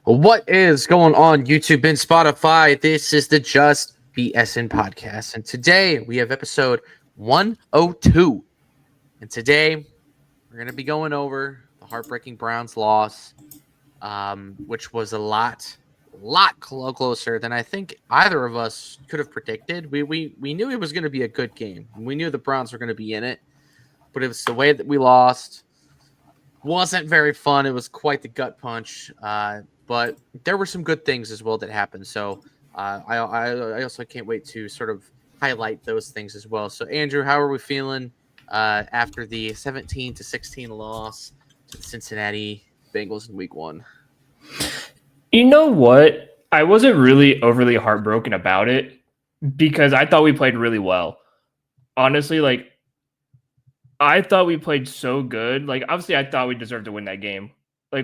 What is going on, YouTube and Spotify? This is the Just BSN podcast, and today we have episode 102. And today we're going to be going over the heartbreaking Browns loss, which was a lot closer than I think either of us could have predicted. We knew it was going to be a good game. We knew the Browns were going to be in it, but it was the way that we lost. Wasn't very fun. It was quite the gut punch. But there were some good things as well that happened. So I also can't wait to sort of highlight those things as well. So Andrew, how are we feeling after the 17-16 loss to the Cincinnati Bengals in Week 1? You know what? I wasn't really overly heartbroken about it because I thought we played really well. Honestly, I thought we played so good. Obviously, I thought we deserved to win that game.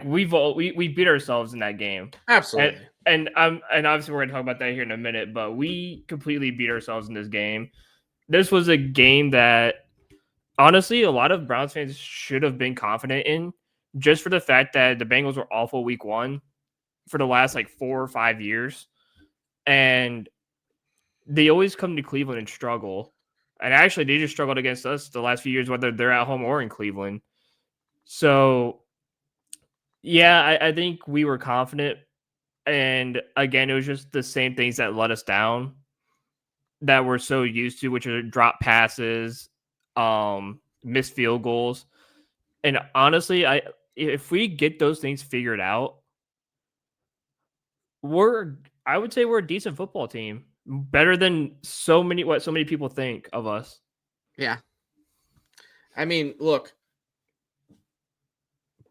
We beat ourselves in that game. Absolutely. And obviously we're gonna talk about that here in a minute. But we completely beat ourselves in this game. This was a game that honestly a lot of Browns fans should have been confident in, just for the fact that the Bengals were awful Week 1 for the last 4 or 5 years, and they always come to Cleveland and struggle. And actually, they just struggled against us the last few years, whether they're at home or in Cleveland. So, yeah, I think we were confident. And again, it was just the same things that let us down that we're so used to, which are drop passes, missed field goals. And honestly, if we get those things figured out, I would say we're a decent football team. Better than what so many people think of us. Yeah. I mean, look,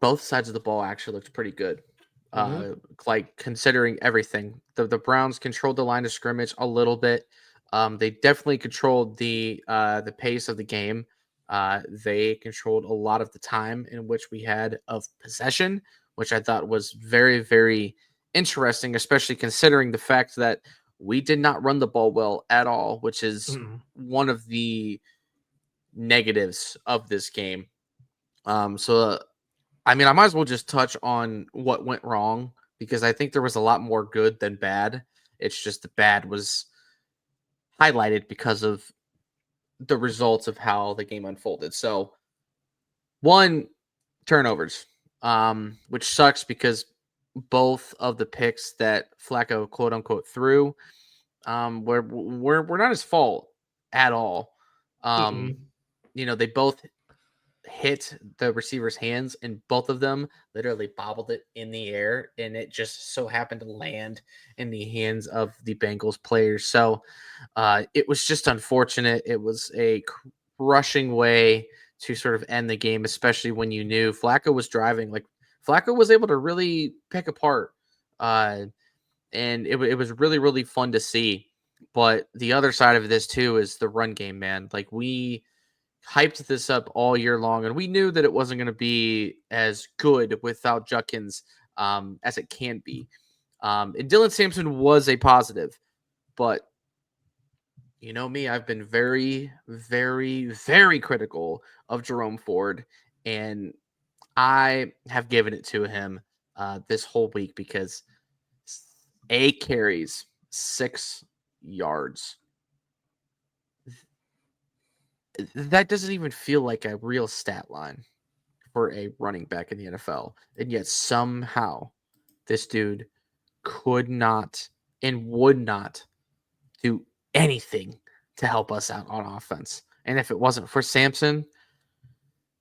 both sides of the ball actually looked pretty good. Considering everything, the Browns controlled the line of scrimmage a little bit. They definitely controlled the pace of the game. They controlled a lot of the time in which we had of possession, which I thought was very, very interesting, especially considering the fact that we did not run the ball well at all, which is one of the negatives of this game. I mean, I might as well just touch on what went wrong because I think there was a lot more good than bad. It's just the bad was highlighted because of the results of how the game unfolded. So, one, turnovers, which sucks because both of the picks that Flacco quote unquote threw were not his fault at all. They both hit the receiver's hands, and both of them literally bobbled it in the air, and it just so happened to land in the hands of the Bengals players. So it was just unfortunate. It was a crushing way to sort of end the game, especially when you knew Flacco was driving. Flacco was able to really pick apart, and it was really, really fun to see. But the other side of this too is the run game, man. We hyped this up all year long, and we knew that it wasn't going to be as good without Judkins as it can be. And Dylan Sampson was a positive, but you know me, I've been very, very, very critical of Jerome Ford, and I have given it to him this whole week because 8 carries, 6 yards. That doesn't even feel like a real stat line for a running back in the NFL. And yet somehow this dude could not and would not do anything to help us out on offense. And if it wasn't for Sampson,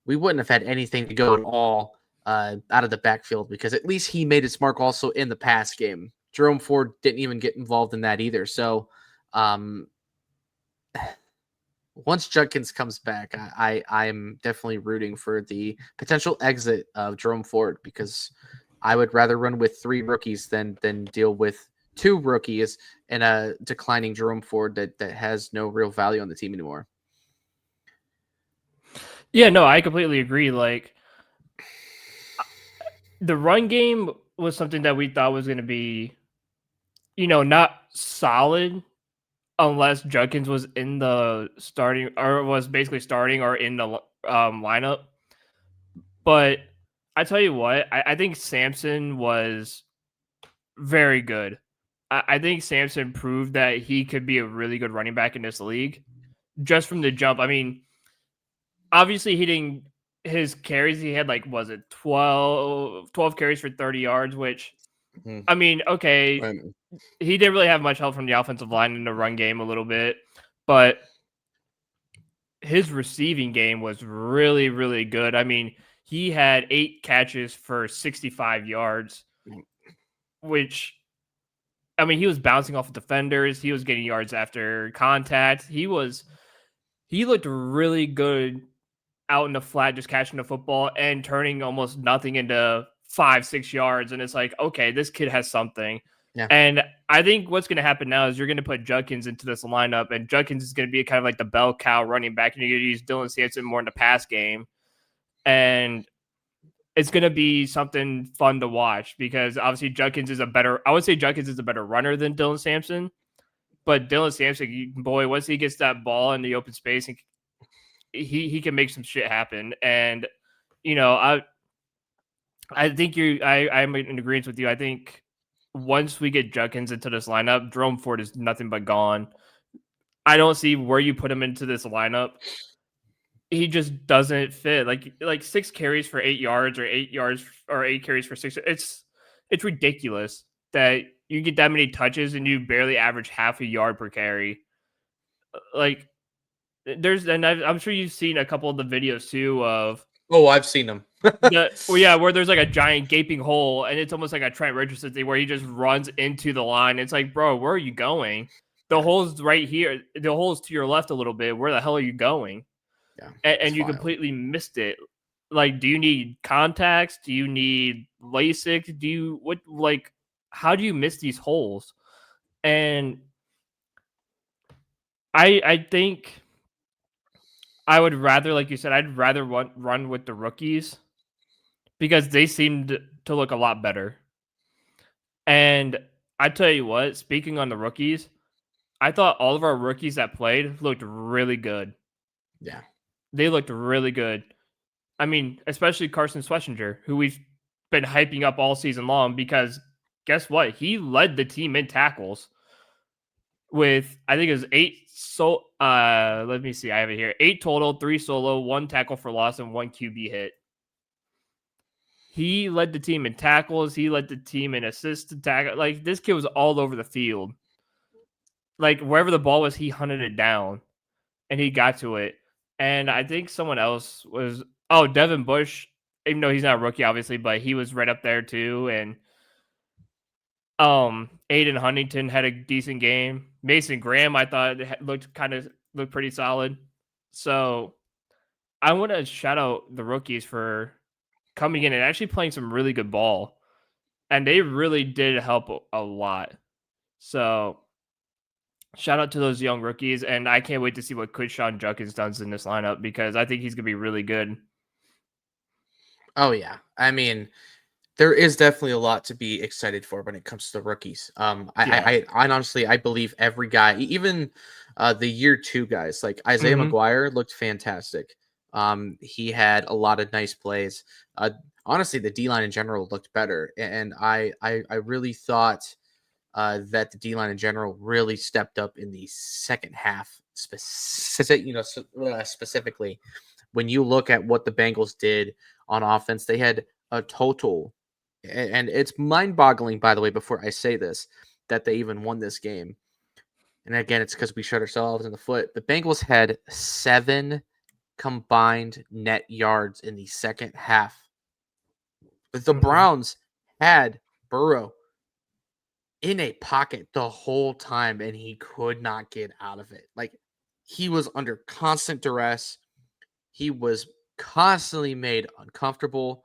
we wouldn't have had anything to go at all out of the backfield because at least he made his mark also in the pass game. Jerome Ford didn't even get involved in that either. So once Judkins comes back, I'm definitely rooting for the potential exit of Jerome Ford because I would rather run with 3 rookies than deal with 2 rookies and a declining Jerome Ford that has no real value on the team anymore. Yeah, no, I completely agree. The run game was something that we thought was going to be, not solid unless Judkins was in the starting or was basically starting or in the lineup. But I tell you what, I think Sampson was very good. I think Sampson proved that he could be a really good running back in this league just from the jump. I mean, obviously he didn't his carries he had like was it 12 carries for 30 yards, which Mhm. I mean, okay, And he didn't really have much help from the offensive line in the run game a little bit, but his receiving game was really, really good. I mean, he had 8 catches for 65 yards, which I mean, he was bouncing off of defenders. He was getting yards after contact. He looked really good out in the flat, just catching the football and turning almost nothing into 5, 6 yards. And it's like, okay, this kid has something. yeah, And I think what's going to happen now is you're going to put Judkins into this lineup, and Judkins is going to be kind of like the bell cow running back, and you're going to use Dylan Sampson more in the pass game. And it's going to be something fun to watch because obviously I would say Judkins is a better runner than Dylan Sampson. But Dylan Sampson, boy, once he gets that ball in the open space, and he can make some shit happen. And you know, I think I'm in agreement with you. I think once we get Judkins into this lineup, Jerome Ford is nothing but gone. I don't see where you put him into this lineup. He just doesn't fit. Like 6 carries for 8 yards, or 8 yards, or 8 carries for 6. It's ridiculous that you get that many touches and you barely average half a yard per carry. Like I'm sure you've seen a couple of the videos too of oh, I've seen them. where there's like a giant gaping hole, and it's almost like a Trent Richardson thing where he just runs into the line. It's like, bro, where are you going? The Yeah, hole's right here. The hole's to your left a little bit. Where the hell are you going? yeah, And it's you wild. completely missed it. Like, do you need contacts? Do you need LASIK? Do you what like? How do you miss these holes? And I think I would rather, like you said, I'd rather run with the rookies because they seemed to look a lot better. And I tell you what, speaking on the rookies, I thought all of our rookies that played looked really good. Yeah. They looked really good. I mean, especially Carson Schlesinger, who we've been hyping up all season long because guess what? He led the team in tackles with I think it was 8 let me see, I have it here. 8 total, 3 solo, 1 tackle for loss, and 1 QB hit. He led the team in tackles. He led the team in assists to tackle. Like this kid was all over the field. Like wherever the ball was, he hunted it down and he got to it. And I think someone else was Devin Bush. Even though he's not a rookie, obviously, but he was right up there too. And Aiden Huntington had a decent game. Mason Graham, I thought looked pretty solid. So I want to shout out the rookies for coming in and actually playing some really good ball. And they really did help a lot. So shout out to those young rookies, and I can't wait to see what Quinshon Judkins does in this lineup because I think he's gonna be really good. Oh yeah. I mean, there is definitely a lot to be excited for when it comes to the rookies. Yeah. I honestly I believe every guy, even the year two guys, like Isaiah Hmm. McGuire looked fantastic. He had a lot of nice plays. Honestly, the D line in general looked better, and I really thought that the D line in general really stepped up in the second half, specifically when you look at what the Bengals did on offense. They had a total, and it's mind-boggling, by the way. Before I say this, that they even won this game, and again, it's because we shot ourselves in the foot. The Bengals had 7 combined net yards in the second half. But the Hmm. Browns had Burrow in a pocket the whole time and he could not get out of it. Like he was under constant duress. He was constantly made uncomfortable.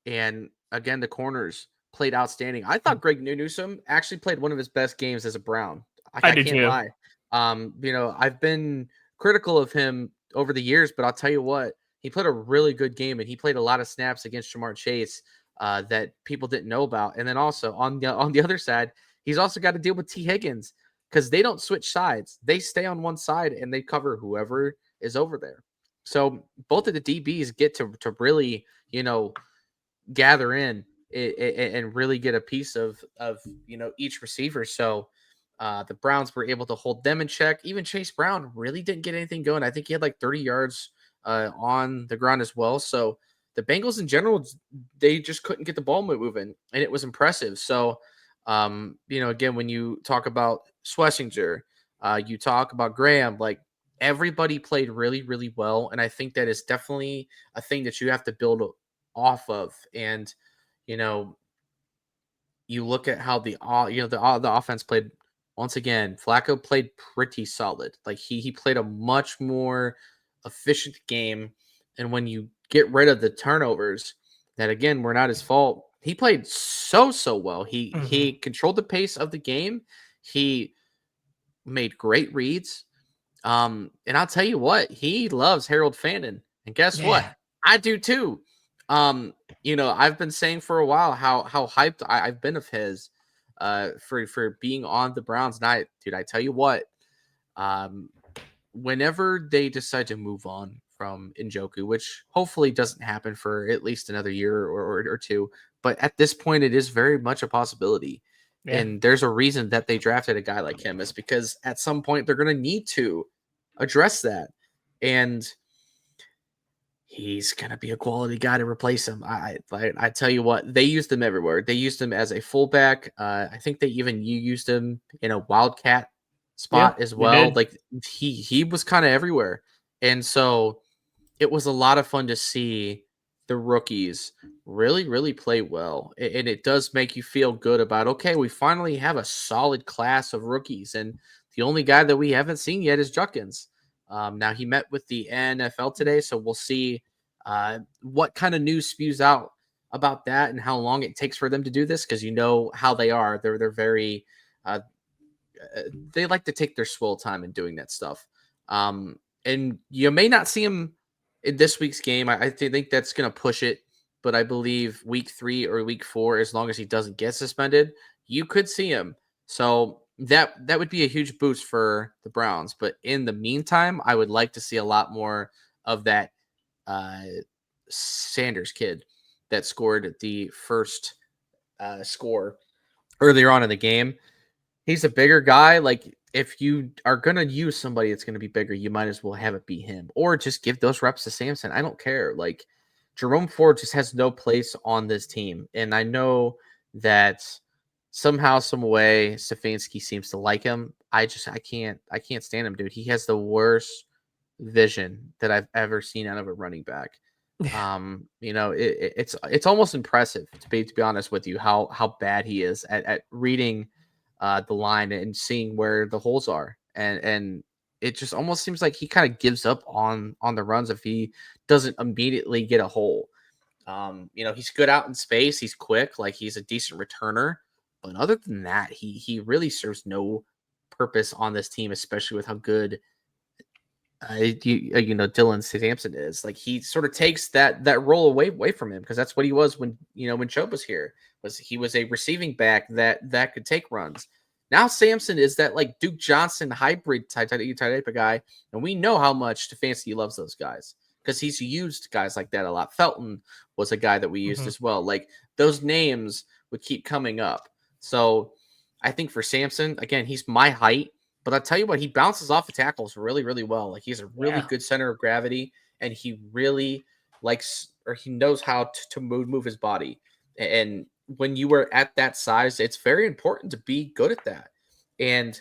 And again, the corners played outstanding. I thought Greg Newsome actually played one of his best games as a Brown. I I did can't too. lie. I've been critical of him over the years, but I'll tell you what, he played a really good game and he played a lot of snaps against Jamar Chase that people didn't know about. And then also on the other side, he's also got to deal with T. Higgins because they don't switch sides. They stay on one side and they cover whoever is over there. So both of the DBs get to really, gather in. and really get a piece of each receiver. So the Browns were able to hold them in check. Even Chase Brown really didn't get anything going. I think he had like 30 yards on the ground as well. So the Bengals in general, they just couldn't get the ball moving, and it was impressive. So again, when you talk about Schlesinger, you talk about Graham, like everybody played really, really well. And I think that is definitely a thing that you have to build off of. And, you know, you look at how the offense played once again. Flacco played pretty solid. Like he played a much more efficient game. And when you get rid of the turnovers, that again were not his fault, he played so well. He Mhm. controlled the pace of the game. He made great reads. And I'll tell you what, he loves Harold Fannin. And guess what? Yeah. I do too. I've been saying for a while how hyped I've been of his for being on the Browns. And I tell you what, um, whenever they decide to move on from Njoku, which hopefully doesn't happen for at least another year or two, but at this point, it is very much a possibility. Yeah. And there's a reason that they drafted a guy like him, is because at some point they're going to need to address that. And he's going to be a quality guy to replace him. I tell you what, they used him everywhere. They used him as a fullback. I think they even used him in a wildcat Yeah. spot as They well. did. Like he was kind of everywhere. And so it was a lot of fun to see the rookies really, really play well. And it does make you feel good about, okay, we finally have a solid class of rookies. And the only guy that we haven't seen yet is Juckins. Now, he met with the NFL today, so we'll see what kind of news spews out about that and how long it takes for them to do this, because you know how they are. They're very uh, they like to take their swell time in doing that stuff. And you may not see him in this week's game. I think that's going to push it, but I believe week 3 or week 4, as long as he doesn't get suspended, you could see him. So that would be a huge boost for the Browns. But in the meantime, I would like to see a lot more of that uh, Sanders kid that scored the first score earlier on in the game. He's a bigger guy. Like, if you are gonna use somebody that's gonna be bigger, you might as well have it be him, or just give those reps to Samson. I don't care. Like, Jerome Ford just has no place on this team, and I know that somehow, some way, Stefanski seems to like him. I can't stand him, dude. He has the worst vision that I've ever seen out of a running back. It's almost impressive to be honest with you, how bad he is at reading the line and seeing where the holes are, and it just almost seems like he kind of gives up on the runs if he doesn't immediately get a hole. He's good out in space, he's quick, like he's a decent returner, but other than that, he really serves no purpose on this team, especially with how good Dylan Sampson is. Like, he sort of takes that role away from him, because that's what he was when Chubb was here. He was a receiving back that could take runs. Now Sampson is that like Duke Johnson hybrid type of guy, and we know how much Stefanski loves those guys because he's used guys like that a lot. Felton was a guy that we used Mhm. as well. Like, those names would keep coming up. So I think for Sampson, again, he's my height. But I'll tell you what, he bounces off the tackles really, really well. Like, he's a really Yeah. good center of gravity, and he really likes, or he knows how to move his body. And when you are at that size, it's very important to be good at that. And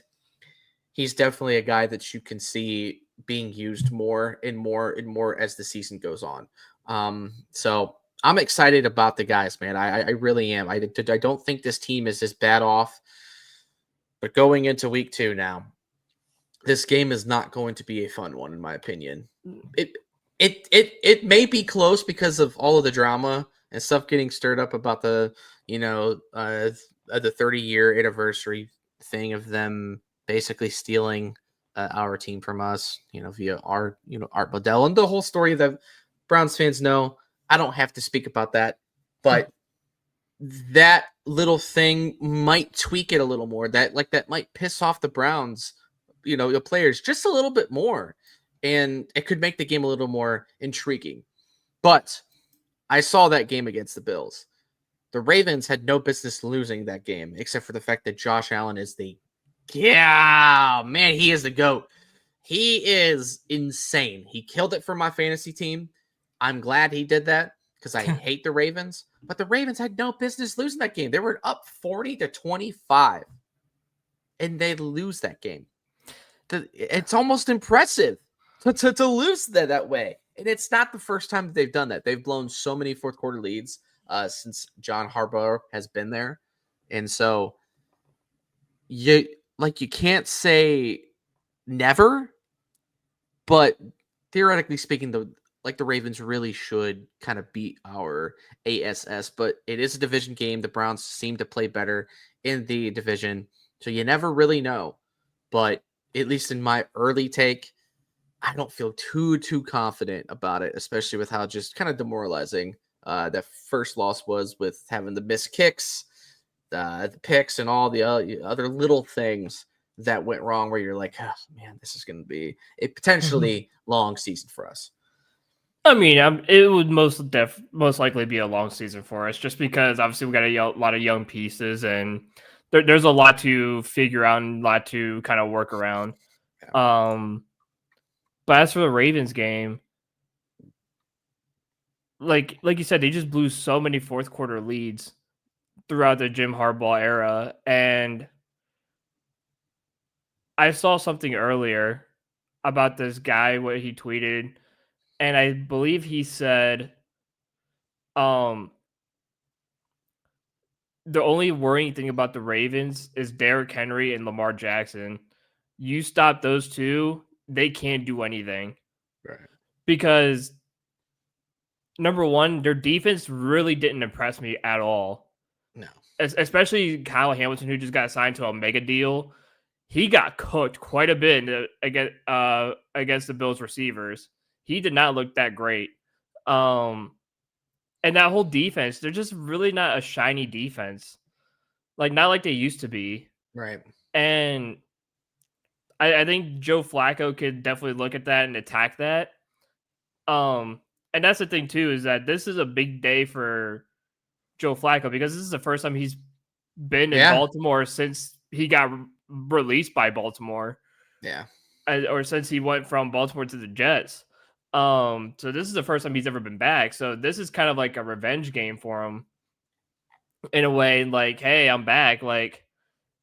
he's definitely a guy that you can see being used more and more and more as the season goes on. So I'm excited about the guys, man. I really am. I don't think this team is as bad off. But going into week 2 now, this game is not going to be a fun one, in my opinion. It it may be close because of all of the drama and stuff getting stirred up about the 30-year anniversary thing of them basically stealing our team from us, via our Art Modell, and the whole story that Browns fans know. I don't have to speak about that, but that little thing might tweak it a little more. That might piss off the Browns, the players just a little bit more, and it could make the game a little more intriguing. But I saw that game against the Bills. The Ravens had no business losing that game, except for the fact that Josh Allen is man, he is the GOAT. He is insane. He killed it for my fantasy team. I'm glad he did that because I hate the Ravens. But the Ravens had no business losing that game. They were up 40-25, and they lose that game. It's almost impressive to lose that way. And it's not the first time that they've done that. They've blown so many fourth quarter leads since John Harbaugh has been there. And so you can't say never, but theoretically speaking, the Ravens really should kind of beat our ASS, but it is a division game. The Browns seem to play better in the division, so you never really know. But at least in my early take, I don't feel too confident about it, especially with how just kind of demoralizing that first loss was with having the missed kicks, the picks, and all the other little things that went wrong where you're like, oh, man, this is going to be a potentially long season for us. I mean, it would most likely be a long season for us, just because obviously we got a lot of young pieces, and there's a lot to figure out and a lot to kind of work around. Yeah. But as for the Ravens game, like you said, they just blew so many fourth quarter leads throughout the Jim Harbaugh era, and I saw something earlier about this guy, what he tweeted, and I believe he said, the only worrying thing about the Ravens is Derrick Henry and Lamar Jackson. You stop those two, they can't do anything. Right. Because number one, their defense really didn't impress me at all. No. Especially Kyle Hamilton, who just got signed to a mega deal. He got cooked quite a bit against the Bills receivers. He did not look that great. And that whole defense, they're just really not a shiny defense. Like, not like they used to be. Right. And I think Joe Flacco could definitely look at that and attack that. And that's the thing, too, is that this is a big day for Joe Flacco because this is the first time he's been in Baltimore since he got released by Baltimore. Yeah. Or since he went from Baltimore to the Jets. So this is the first time he's ever been back. So this is kind of like a revenge game for him in a way. Like, hey, I'm back. Like,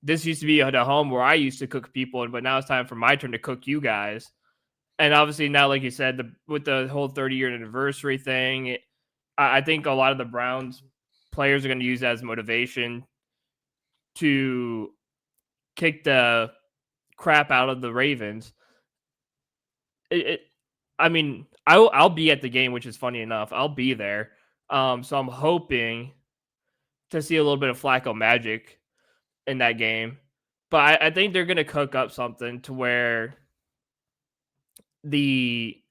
this used to be the home where I used to cook people, but now it's time for my turn to cook you guys. And obviously now, like you said, with the whole 30-year anniversary thing, I think a lot of the Browns players are going to use that as motivation to kick the crap out of the Ravens. I mean, I'll be at the game, which is funny enough. I'll be there. So I'm hoping to see a little bit of Flacco magic in that game. But I think they're going to cook up something to where they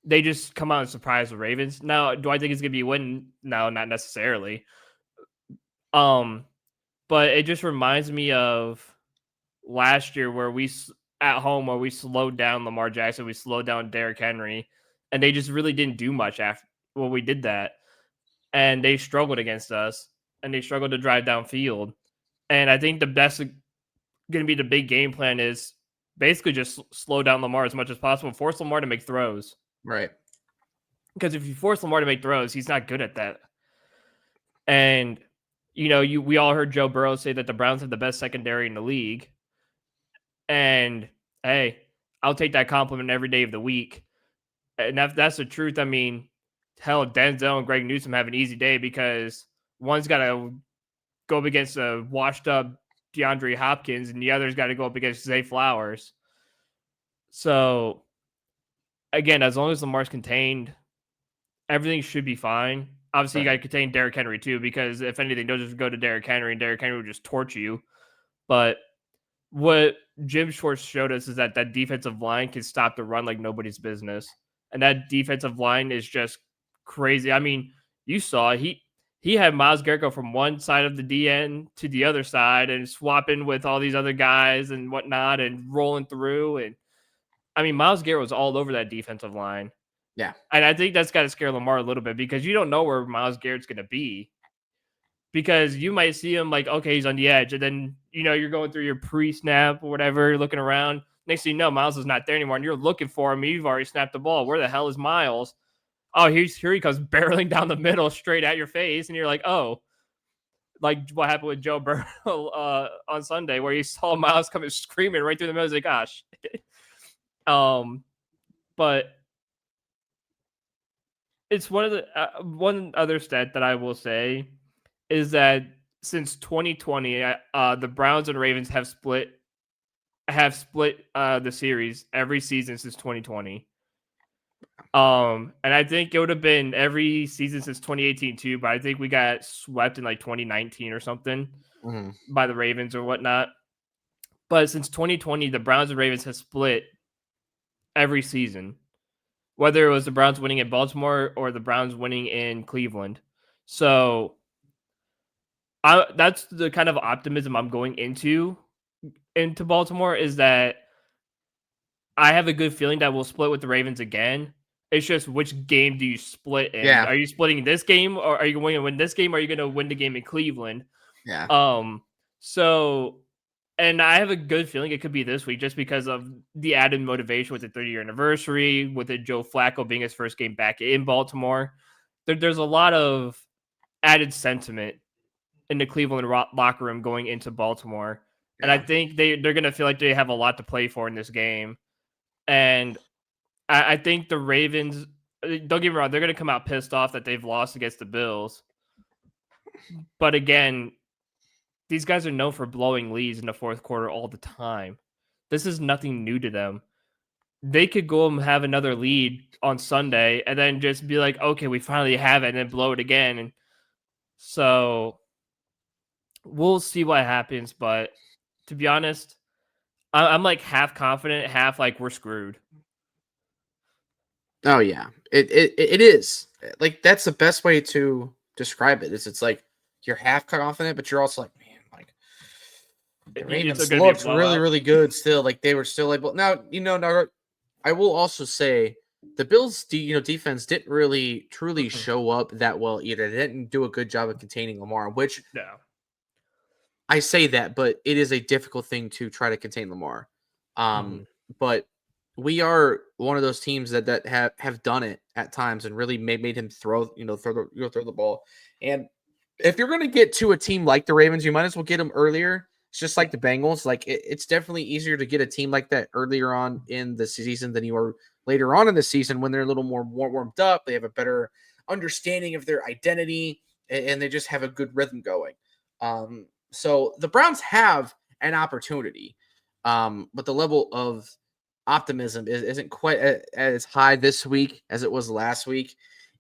just come out and surprise the Ravens. Now, do I think it's going to be a win? No, not necessarily. But it just reminds me of last year where we slowed down Lamar Jackson, we slowed down Derrick Henry, and they just really didn't do much after we did that. And they struggled against us, and they struggled to drive downfield. And I think the best going to be the big game plan is basically just slow down Lamar as much as possible, force Lamar to make throws. Right. Because if you force Lamar to make throws, he's not good at that. And, we all heard Joe Burrow say that the Browns have the best secondary in the league. And, hey, I'll take that compliment every day of the week. And that's the truth. I mean, hell, Denzel and Greg Newsome have an easy day because one's got to go up against a washed-up DeAndre Hopkins, and the other's got to go up against Zay Flowers. So, again, as long as Lamar's contained, everything should be fine. Obviously, you got to contain Derrick Henry, too, because if anything, they'll just go to Derrick Henry, and Derrick Henry will just torch you. But what Jim Schwartz showed us is that defensive line can stop the run like nobody's business. And that defensive line is just crazy. I mean, you saw he had Myles Garrett go from one side of the DN to the other side and swapping with all these other guys and whatnot and rolling through. And I mean, Myles Garrett was all over that defensive line. Yeah. And I think that's got to scare Lamar a little bit because you don't know where Myles Garrett's going to be. because you might see him like, okay, he's on the edge, and then you're going through your pre-snap or whatever, looking around. Next thing you know, Miles is not there anymore, and you're looking for him. You've already snapped the ball. Where the hell is Miles? Oh, here he comes barreling down the middle, straight at your face, and you're like, oh, like what happened with Joe Burrow on Sunday, where you saw Miles coming screaming right through the middle. It's like, gosh, but it's one other stat that I will say is that since 2020, the Browns and Ravens have split the series every season since 2020. And I think it would have been every season since 2018 too, but I think we got swept in like 2019 or something Mhm. by the Ravens or whatnot. But since 2020, the Browns and Ravens have split every season, whether it was the Browns winning in Baltimore or the Browns winning in Cleveland. So that's the kind of optimism I'm going into Baltimore, is that I have a good feeling that we'll split with the Ravens again. It's just, which game do you split in? Yeah, Are you splitting this game, or are you going to win this game? Or are you going to win the game in Cleveland? yeah, Um, so, and I have a good feeling it could be this week, just because of the added motivation with the 30-year anniversary, with it Joe Flacco being his first game back in Baltimore. There's a lot of added sentiment in the Cleveland locker room going into Baltimore, and I yeah. think they're going to feel like they have a lot to play for in this game. And I think the Ravens, don't get me wrong, they're going to come out pissed off that they've lost against the Bills. But again, these guys are known for blowing leads in the fourth quarter all the time. This is nothing new to them. They could go and have another lead on Sunday and then just be like, okay, we finally have it, and then blow it again. And so we'll see what happens. But to be honest, I'm like half confident, half like we're screwed. Oh yeah, it is. Like that's the best way to describe it. Is it's like you're half confident, but you're also like, man, like the It's Ravens going to be a looked really, blowout. really good still. Like they were still able. Now now I will also say the Bills, defense didn't really truly show up that well either. They didn't do a good job of containing Lamar, which No. I say that, but it is a difficult thing to try to contain Lamar. Mhm. But we are one of those teams that have done it at times and really made him throw the ball. And if you're going to get to a team like the Ravens, you might as well get them earlier. It's just like the Bengals. Like it's definitely easier to get a team like that earlier on in the season than you are later on in the season when they're a little more warmed up. They have a better understanding of their identity and they just have a good rhythm going. So the Browns have an opportunity, but the level of optimism isn't quite as high this week as it was last week.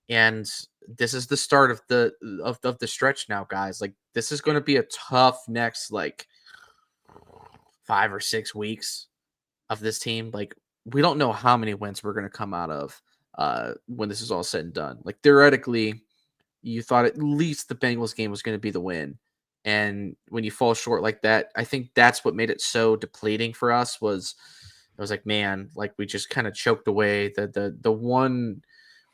And this is the start of the stretch now, guys. Like this is going to be a tough next like 5 or 6 weeks of this team. Like we don't know how many wins we're going to come out of when this is all said and done. Like theoretically, you thought at least the Bengals game was going to be the win. And when you fall short like that, I think that's what made it so depleting for us was it was like, man, like we just kind of choked away the one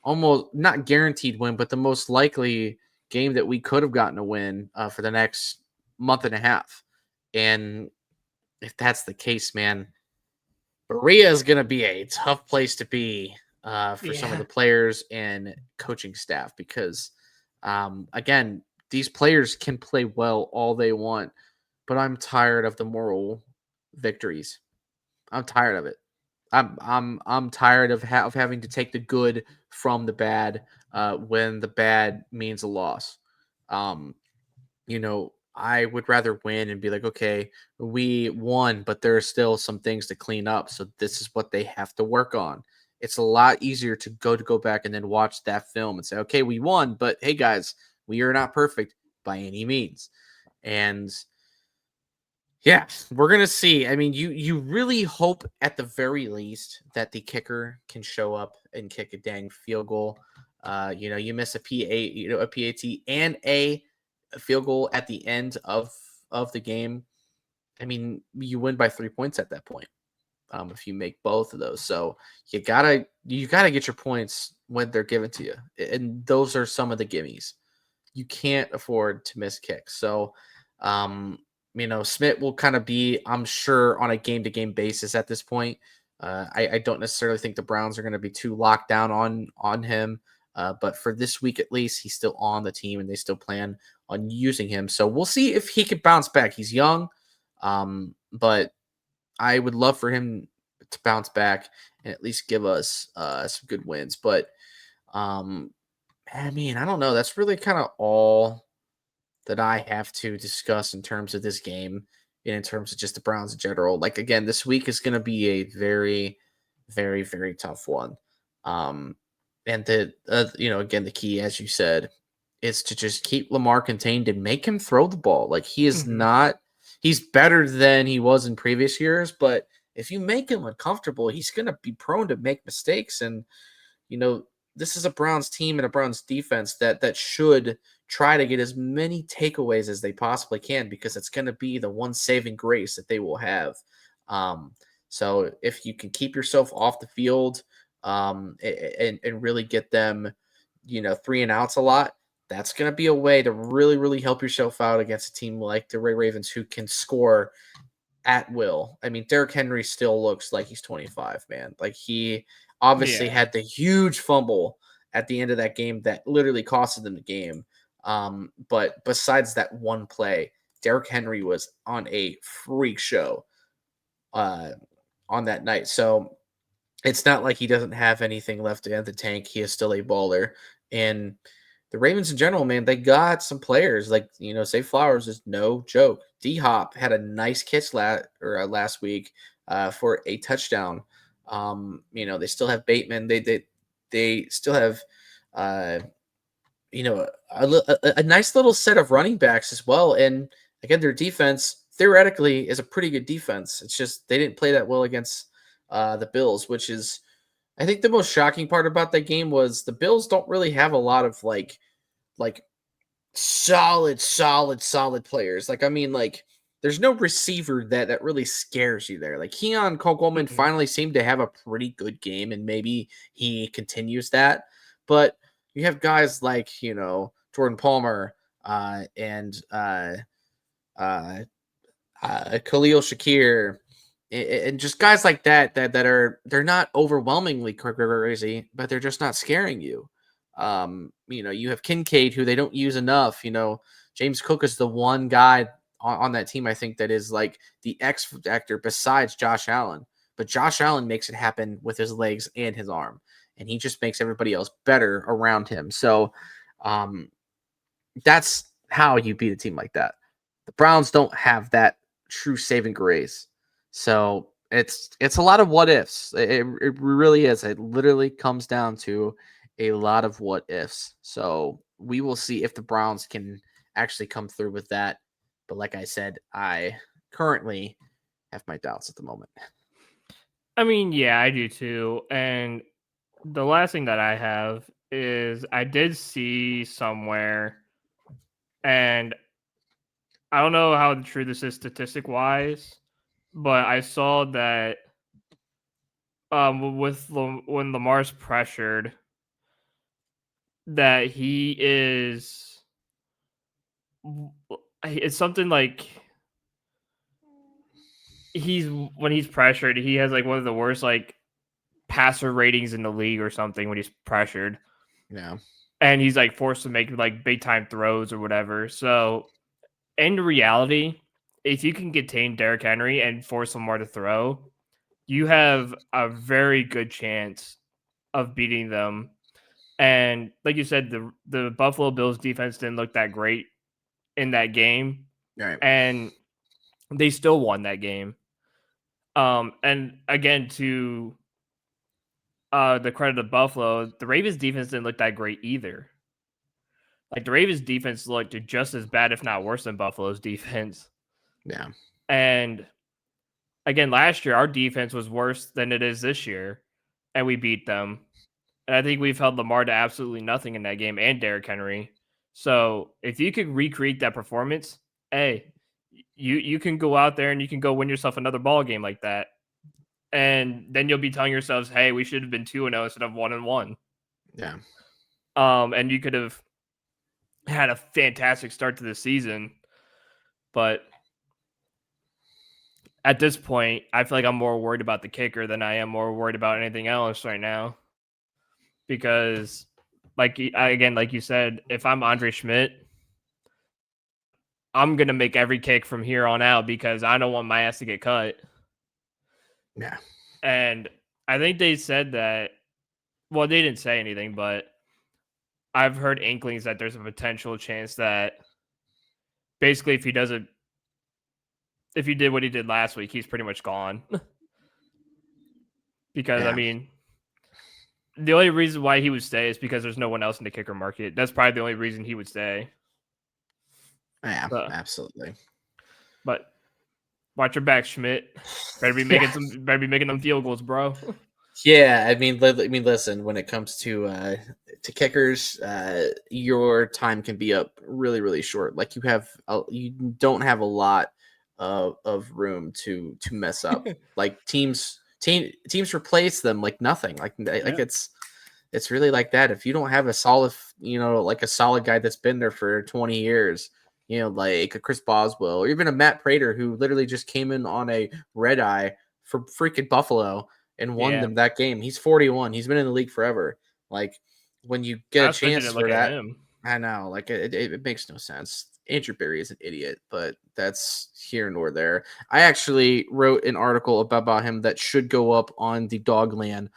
almost not guaranteed win, but the most likely game that we could have gotten a win for the next month and a half. And if that's the case, man, Berea is going to be a tough place to be for some of Yeah. the players and coaching staff because, again, these players can play well all they want, but I'm tired of the moral victories. I'm tired of it. I'm tired of having to take the good from the bad when the bad means a loss. Um, I would rather win and be like, okay, we won, but there are still some things to clean up. So this is what they have to work on. It's a lot easier to go back and then watch that film and say, okay, we won, but hey guys, we are not perfect by any means. And yeah, we're gonna see. I mean, you really hope at the very least that the kicker can show up and kick a dang field goal. You miss a PAT and a field goal at the end of the game. I mean, you win by 3 points at that point. If you make both of those, so you gotta get your points when they're given to you, and those are some of the gimmies. you can't afford to miss kicks. So, Smith will kind of be, I'm sure, on a game to game basis at this point. I don't necessarily think the Browns are going to be too locked down on him. But for this week at least, he's still on the team and they still plan on using him. So we'll see if he can bounce back. He's young, but I would love for him to bounce back and at least give us some good wins. But I mean, I don't know. That's really kind of all that I have to discuss in terms of this game and in terms of just the Browns in general. Like again, this week is going to be a very, very, very tough one. Um, and again, the key, as you said, is to just keep Lamar contained and make him throw the ball. Like he is Mm-hmm. not, he's better than he was in previous years, but if you make him uncomfortable, he's going to be prone to make mistakes. And you know, this is a Browns team and a Browns defense that should try to get as many takeaways as they possibly can because it's going to be the one saving grace that they will have. Um, so if you can keep yourself off the field and really get them, 3 and outs a lot, that's going to be a way to really, really help yourself out against a team like the Ray Ravens who can score at will. I mean, Derrick Henry still looks like he's 25, man. Like he obviously Yeah. had the huge fumble at the end of that game that literally costed them the game. But besides that one play, Derrick Henry was on a freak show uh, on that night. So it's not like he doesn't have anything left in the tank. He is still a baller. And the Ravens in general, man, they got some players like, Say Flowers is no joke. D Hop had a nice catch last week for a touchdown. They still have Bateman. They still have, uh, a nice little set of running backs as well. And again, their defense theoretically is a pretty good defense. It's just they didn't play that well against the Bills, which is, I think, the most shocking part about that game was the Bills don't really have a lot of like solid players. Like, I mean, like, there's no receiver that really scares you there. Like Keon Coleman Mm-hmm. finally seemed to have a pretty good game, and maybe he continues that. But you have guys like Jordan Palmer and uh, Khalil Shakir, and just guys like that are they're not overwhelmingly crazy, but they're just not scaring you. You have Kincaid who they don't use enough. James Cook is the one guy on that team I think that is like the X factor besides Josh Allen. But Josh Allen makes it happen with his legs and his arm, and he just makes everybody else better around him. So um, that's how you beat a team like that. The Browns don't have that true saving grace. So it's a lot of what ifs. It really is. It literally comes down to a lot of what ifs. So we will see if the Browns can actually come through with that. But like I said, I currently have my doubts at the moment. I mean, yeah, I do too. And the last thing that I have is I did see somewhere, and I don't know how true this is statistic wise, but I saw that when Lamar's pressured, that he is it's something like when he's pressured, he has like one of the worst like passer ratings in the league or something when he's pressured. Yeah. And he's like forced to make like big time throws or whatever. So in reality, if you can contain Derrick Henry and force Lamar to throw, you have a very good chance of beating them. And like you said, the Buffalo Bills defense didn't look that great in that game, All right. and they still won that game. And again, to the credit of Buffalo, the Ravens defense didn't look that great either. Like the Ravens defense looked just as bad, if not worse, than Buffalo's defense. Yeah. And again, last year our defense was worse than it is this year, and we beat them. And I think we've held Lamar to absolutely nothing in that game, and Derrick Henry. So if you could recreate that performance, hey, you can go out there and you can go win yourself another ball game like that, and then you'll be telling yourselves, hey, we should have been 2-0 instead of 1-1. Yeah. And you could have had a fantastic start to the season, but at this point, I feel like I'm more worried about the kicker than I am more worried about anything else right now. Because, like you said, if I'm Andre Schmidt, I'm gonna make every kick from here on out because I don't want my ass to get cut. Yeah. And I think they said that. Well, they didn't say anything, but I've heard inklings that there's a potential chance that basically, if he did what he did last week, he's pretty much gone. Because I Yeah. mean, the only reason why he would stay is because there's no one else in the kicker market. That's probably the only reason he would stay. Yeah. So, Absolutely. but watch your back, Schmidt. Yeah. Better be making them field goals, bro. Yeah, listen. When it comes to kickers, your time can be up really, really short. Like you don't have a lot of room to mess up. Like teams replace them like nothing. Like Yeah. it's really like that. If you don't have a solid, like a solid guy that's been there for 20 years, like a Chris Boswell or even a Matt Prater who literally just came in on a red eye for freaking Buffalo and won Yeah. them that game. He's 41. He's been in the league forever. Like when you get I a especially chance didn't look for at that, him. I know, like it makes no sense. Andrew Berry is an idiot, but that's here nor there. I actually wrote an article about him that should go up on the Dogland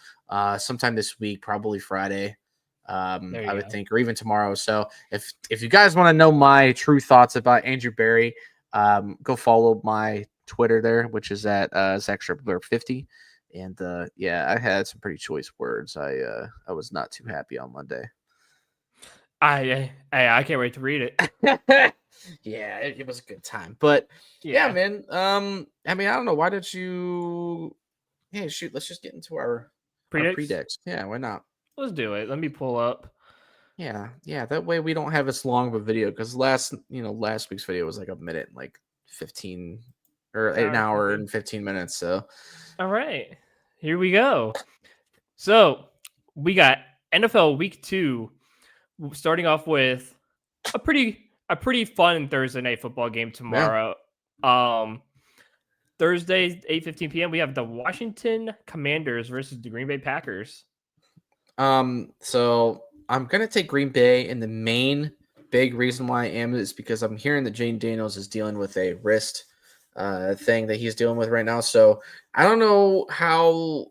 sometime this week, probably Friday. There I you would go. think, or even tomorrow. So if you guys want to know my true thoughts about Andrew Berry, go follow my Twitter there, which is at Zach Stripler 50. And yeah, I had some pretty choice words. I was not too happy on Monday. I can't wait to read it. Yeah, it was a good time. But yeah, Yeah. man. I mean, I don't know. Why did you Hey, shoot, let's just get into our Predicts? predicts. Yeah, why not? Let's do it. Let me pull up. Yeah, yeah. That way we don't have as long of a video because last week's video was like a minute, like 15 or An an hour hour 15. and 15 minutes. So All right. Here we go. So we got NFL Week 2 starting off with a pretty fun Thursday night football game yeah. tomorrow. Um Thursday, 8:15 p.m. We have the Washington Commanders versus the Green Bay Packers. So I'm gonna take Green Bay, and the main big reason why I am is because I'm hearing that Jane Daniels is dealing with a wrist thing that he's dealing with right now. So I don't know how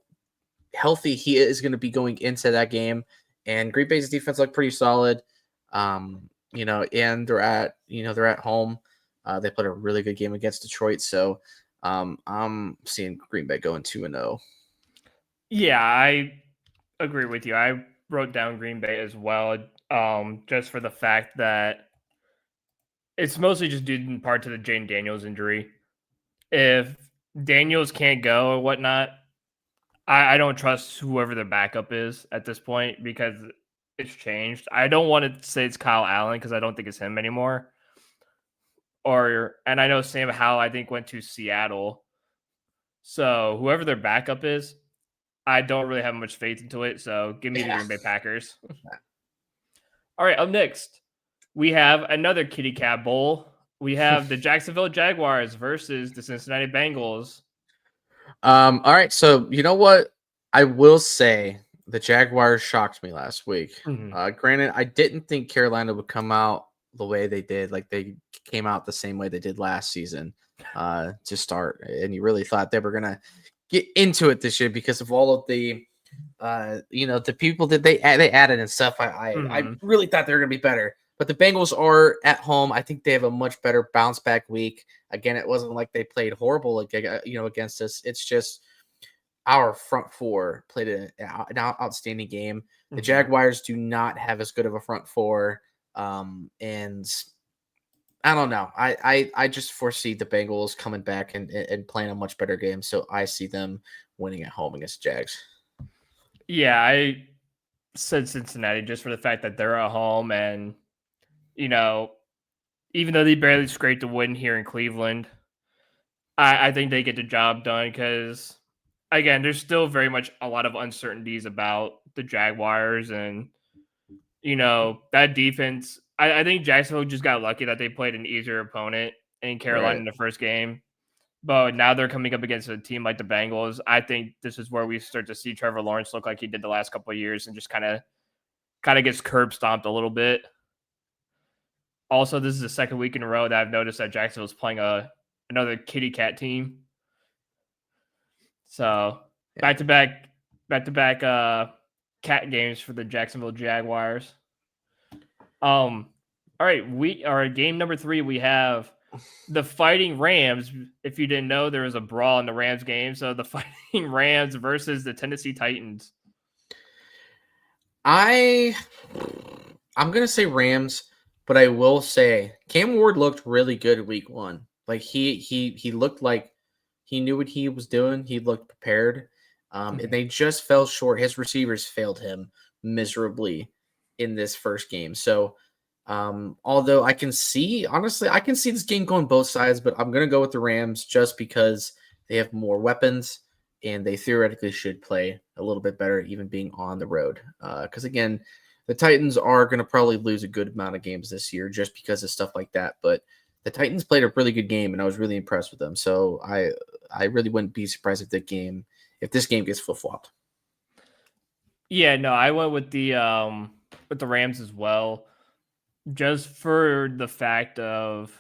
healthy he is going to be going into that game. And Green Bay's defense looked pretty solid. And they're at home. They played a really good game against Detroit. So I'm seeing Green Bay going 2-0. Yeah, I agree with you. I wrote down Green Bay as well, just for the fact that it's mostly just due in part to the Jane Daniels injury. If Daniels can't go or whatnot, I don't trust whoever the backup is at this point because it's changed. I don't want to say it's Kyle Allen because I don't think it's him anymore. And I know Sam Howell I think went to Seattle. So whoever their backup is, I don't really have much faith into it. So give me the Yeah. Green Bay Packers. All right, up next, we have another kitty cat bowl. We have the Jacksonville Jaguars versus the Cincinnati Bengals. All right. So you know what? I will say the Jaguars shocked me last week. Mhm. Granted, I didn't think Carolina would come out the way they did. Like they came out the same way they did last season to start, and you really thought they were gonna get into it this year because of all of the people that they added and stuff. I Mhm. really thought they were gonna be better. But the Bengals are at home. I think they have a much better bounce back week. Again, it wasn't like they played horrible, against us. It's just our front four played an outstanding game. The Mhm. Jaguars do not have as good of a front four, and I don't know. I just foresee the Bengals coming back and playing a much better game. So I see them winning at home against Jags. Yeah, I said Cincinnati just for the fact that they're at home and you know, even though they barely scraped a win here in Cleveland, I think they get the job done because again, there's still very much a lot of uncertainties about the Jaguars and that defense. I think Jacksonville just got lucky that they played an easier opponent in Carolina Right. in the first game. But now they're coming up against a team like the Bengals. I think this is where we start to see Trevor Lawrence look like he did the last couple of years and just kind of gets curb stomped a little bit. Also, this is the second week in a row that I've noticed that Jacksonville's playing another kitty cat team. So Yeah. back to back cat games for the Jacksonville Jaguars. All right, game number 3, we have the Fighting Rams. If you didn't know, there was a brawl in the Rams game. So the Fighting Rams versus the Tennessee Titans. I'm gonna say Rams, but I will say Cam Ward looked really good week 1. Like he looked like he knew what he was doing. He looked prepared. And they just fell short. His receivers failed him miserably in this first game. So although I can see, honestly, I can see this game going both sides, but I'm gonna go with the Rams just because they have more weapons and they theoretically should play a little bit better, even being on the road. Because again, the Titans are going to probably lose a good amount of games this year just because of stuff like that. But the Titans played a really good game, and I was really impressed with them. So I really wouldn't be surprised if this game gets flip flopped. Yeah, no, I went with the Rams as well, just for the fact of,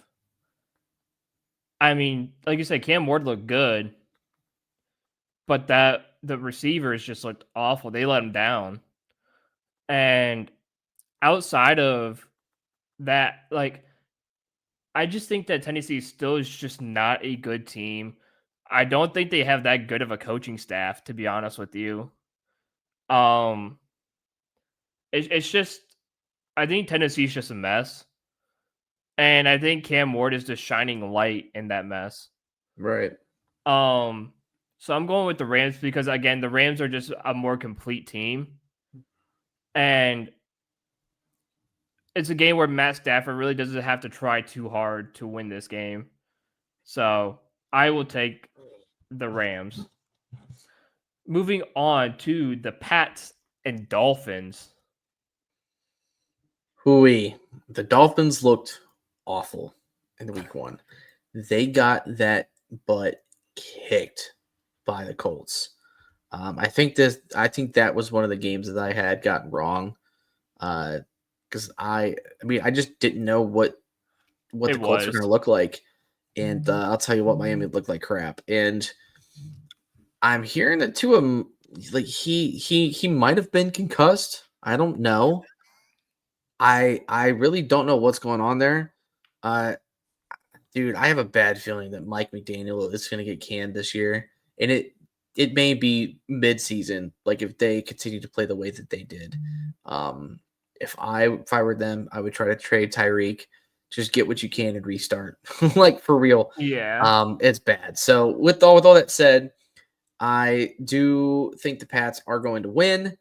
I mean, like you said, Cam Ward looked good, but that the receivers just looked awful. They let him down, and outside of that, like, I just think that Tennessee still is just not a good team. I don't think they have that good of a coaching staff, to be honest with you. Um, it's just, I think Tennessee's just a mess. And I think Cam Ward is the shining light in that mess. Right. Um, so I'm going with the Rams because, again, the Rams are just a more complete team. And it's a game where Matt Stafford really doesn't have to try too hard to win this game. So I will take the Rams. Moving on to the Pats and Dolphins. Hooey. The Dolphins looked awful in week 1. They got that butt kicked by the Colts. I think that was one of the games that I had gotten wrong. Because I just didn't know what It the Colts were was. going to look like, and I'll tell you what, Miami looked like crap. And I'm hearing that to him, like he might have been concussed. I don't know. I really don't know what's going on there. Uh, Dude, I have a bad feeling that Mike McDaniel is going to get canned this year, and it may be mid-season. Like if they continue to play the way that they did, if I were them, I would try to trade Tyreek, just get what you can and restart, like for real. Yeah. It's bad. So with all that said, I do think the Pats are going to win.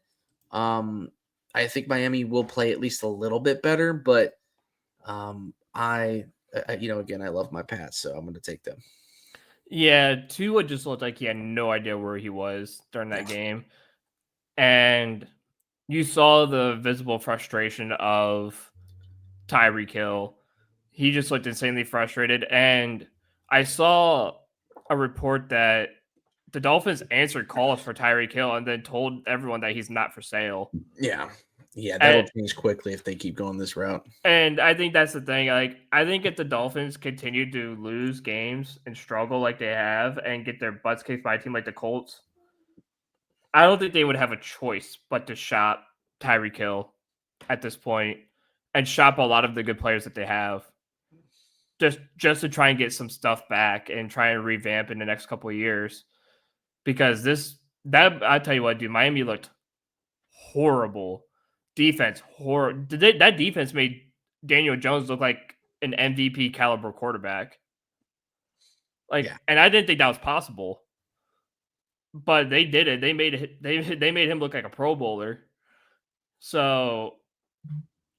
I think Miami will play at least a little bit better, but again, I love my Pats, so I'm going to take them. Yeah, Tua just looked like he had no idea where he was during that game. And you saw the visible frustration of Tyreek Hill. He just looked insanely frustrated. And I saw a report that the Dolphins answered calls for Tyreek Hill and then told everyone that he's not for sale. Yeah. Yeah, that'll And, change quickly if they keep going this route. and I think that's the thing. Like, I think if the Dolphins continue to lose games and struggle like they have and get their butts kicked by a team like the Colts, I don't think they would have a choice but to shop Tyreek Hill at this point and shop a lot of the good players that they have. Just to try and get some stuff back and try and revamp in the next couple of years. Because that I tell you what, dude, Miami looked horrible. Defense, that defense made Daniel Jones look like an MVP caliber quarterback. Like, Yeah. and I didn't think that was possible. But they did it. They made him look like a Pro Bowler. So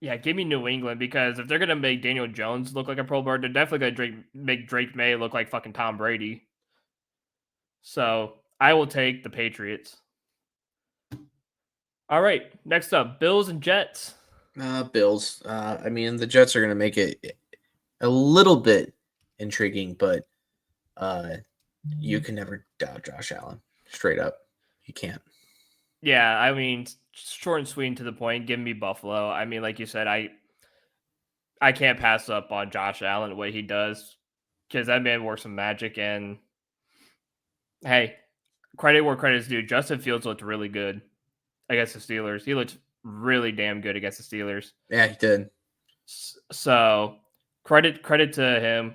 yeah, give me New England because if they're gonna make Daniel Jones look like a Pro Bowler, they're definitely gonna make Drake May look like fucking Tom Brady. So I will take the Patriots. All right, next up, Bills and Jets. Bills. I mean, the Jets are going to make it a little bit intriguing, but uh, you can never doubt Josh Allen. Straight up, you can't. Yeah, I mean, short and sweet and to the point. Give me Buffalo. I mean, like you said, I can't pass up on Josh Allen what he does because that man works some magic. And hey, credit where credit is due. Justin Fields looked really good against the Steelers. He looked really damn good against the Steelers. Yeah, he did. So credit to him.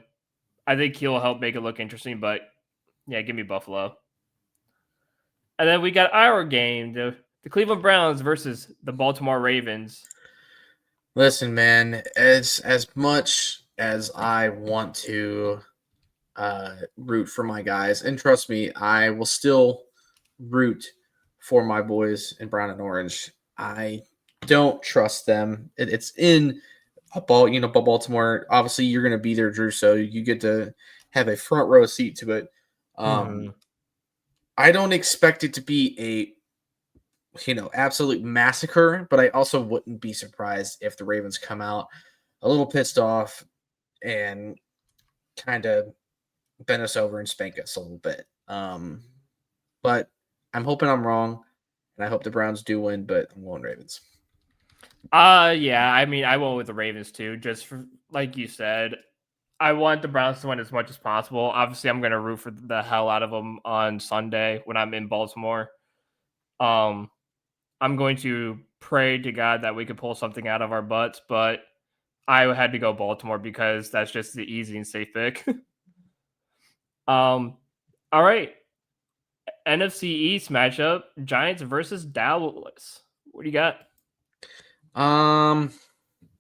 I think he'll help make it look interesting. But yeah, give me Buffalo. And then we got our game, the Cleveland Browns versus the Baltimore Ravens. Listen, man, as much as I want to root for my guys, and trust me, I will still root for my boys in brown and orange. I don't trust them. It's in a ball, Baltimore. Obviously, you're going to be there, Drew, so you get to have a front row seat to it. Mm-hmm. I don't expect it to be a absolute massacre, but I also wouldn't be surprised if the Ravens come out a little pissed off and kind of bend us over and spank us a little bit. But I'm hoping I'm wrong, and I hope the Browns do win, but I'm going Ravens. Yeah, I mean, I went with the Ravens too, just for, like you said. I want the Browns to win as much as possible. Obviously, I'm going to root for the hell out of them on Sunday when I'm in Baltimore. Um, I'm going to pray to God that we could pull something out of our butts, but I had to go Baltimore because that's just the easy and safe pick. All right, NFC East matchup: Giants versus Dallas. What do you got? Um,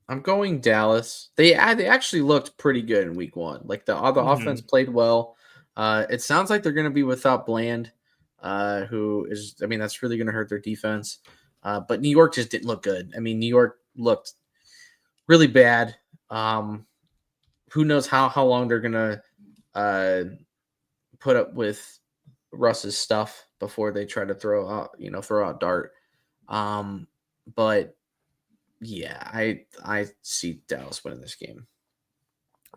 I'm going Dallas. They actually looked pretty good in Week 1. Like the offense Mm-hmm. played well. It sounds like they're going to be without Bland, who is. I mean, that's really going to hurt their defense. But New York just didn't look good. I mean, New York looked really bad. Who knows how long they're going to put up with Russ's stuff before they try to throw out Dart. But yeah, I see Dallas winning this game.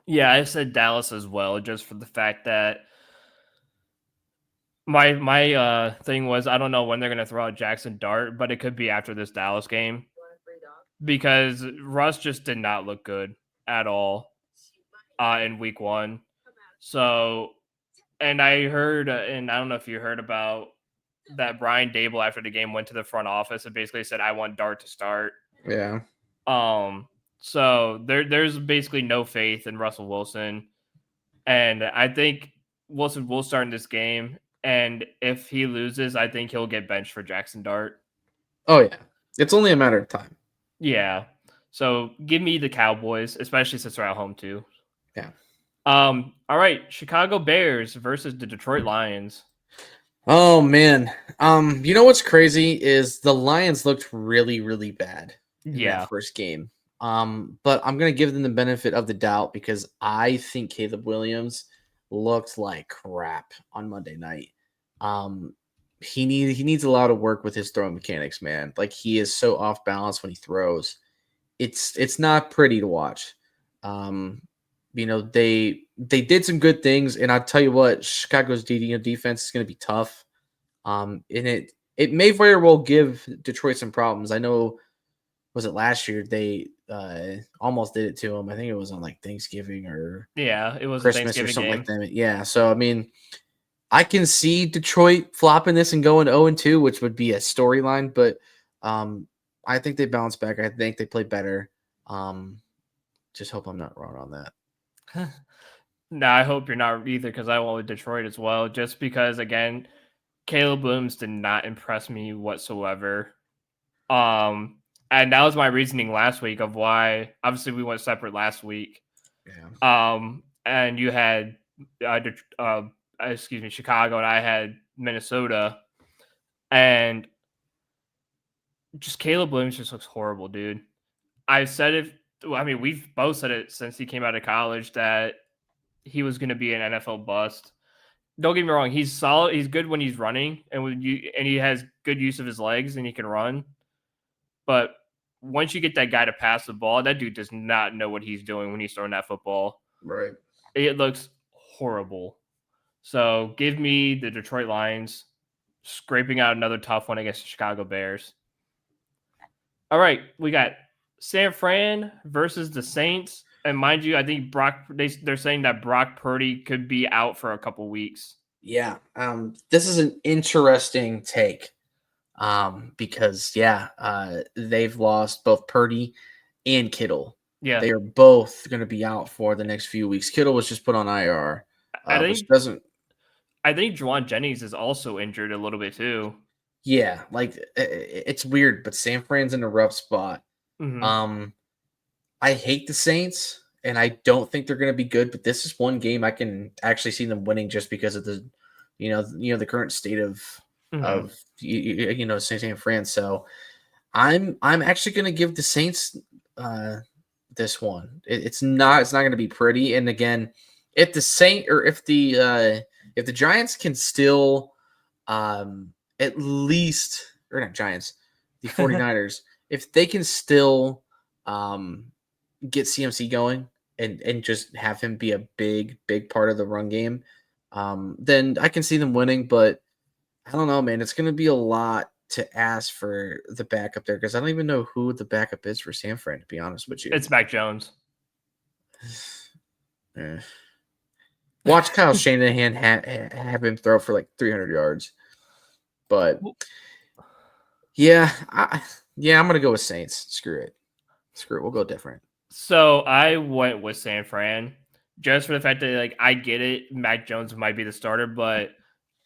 Yeah, I said Dallas as well, just for the fact that my thing was I don't know when they're gonna throw out Jackson Dart, but it could be after this Dallas game because Russ just did not look good at all in Week 1. So, and I heard, and I don't know if you heard about that Brian Dable after the game went to the front office and basically said, "I want Dart to start." Yeah. So there's basically no faith in Russell Wilson. And I think Wilson will start in this game. And if he loses, I think he'll get benched for Jackson Dart. Oh yeah. It's only a matter of time. Yeah. So give me the Cowboys, especially since they're at home too. Yeah. All right. Chicago Bears versus the Detroit Lions. Oh man. You know what's crazy is the Lions looked really, really bad in that Yeah. first game. But I'm gonna give them the benefit of the doubt because I think Caleb Williams looked like crap on Monday night. Um, he needs a lot of work with his throwing mechanics, man. Like he is so off balance when he throws. It's not pretty to watch. Um, they did some good things, and I'll tell you what, Chicago's defense is going to be tough. And it may very well give Detroit some problems. I know, was it last year they almost did it to them? I think it was on like Thanksgiving or Yeah. It was a Christmas or Thanksgiving something like game. that. Yeah, so I mean, I can see Detroit flopping this and going 0-2, which would be a storyline, but um, I think they bounce back. I think they play better. Um, just hope I'm not wrong on that. No, I hope you're not either because I went with Detroit as well. Just because, again, Caleb Williams did not impress me whatsoever. Um, and that was my reasoning last week of why. Obviously, we went separate last week. Yeah. And you had, excuse me, Chicago, and I had Minnesota, and just Caleb Williams just looks horrible, dude. I said it. I mean, we've both said it since he came out of college that he was going to be an NFL bust. Don't get me wrong; he's solid. He's good when he's running, and he has good use of his legs, and he can run. But once you get that guy to pass the ball, that dude does not know what he's doing when he's throwing that football. Right. It looks horrible. So give me the Detroit Lions scraping out another tough one against the Chicago Bears. All right, we got San Fran versus the Saints. And mind you, I think they're saying that Brock Purdy could be out for a couple weeks. Yeah. This is an interesting take. Because they've lost both Purdy and Kittle. Yeah. They are both going to be out for the next few weeks. Kittle was just put on IR, I which think doesn't. I think Juwan Jennings is also injured a little bit too. Yeah, like it's weird, but San Fran's in a rough spot. Mm-hmm. I hate the Saints, and I don't think they're going to be good. But this is one game I can actually see them winning just because of the, the current state of Mm-hmm. San Fran. So I'm actually going to give the Saints this one. It's not going to be pretty. And again, if the Giants can still at least, or not Giants, the 49ers, if they can still get CMC going and just have him be a big part of the run game, then I can see them winning. But I don't know, man. It's going to be a lot to ask for the backup there because I don't even know who the backup is for San Fran, to be honest with you. It's Mac Jones. Watch Kyle Shanahan have him throw for like 300 yards. But I'm going to go with Saints. Screw it. We'll go different. So I went with San Fran just for the fact that, like, I get it. Mac Jones might be the starter, but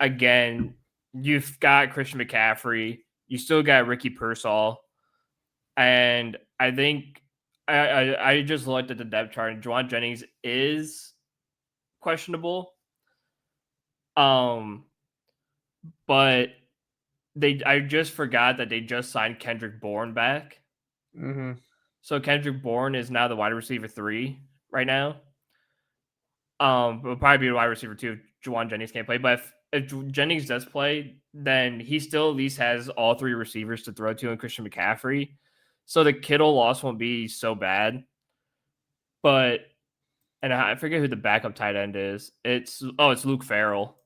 again, you've got Christian McCaffrey. You still got Ricky Pearsall. And I think I just looked at the depth chart, and Juwan Jennings is questionable. But I just forgot that they just signed Kendrick Bourne back. Mm-hmm. So Kendrick Bourne is now the wide receiver 3 right now. Will probably be the wide receiver 2 if Juwan Jennings can't play. But if Jennings does play, then he still at least has all 3 receivers to throw to and Christian McCaffrey. So the Kittle loss won't be so bad. But, and I forget who the backup tight end is. It's Luke Farrell.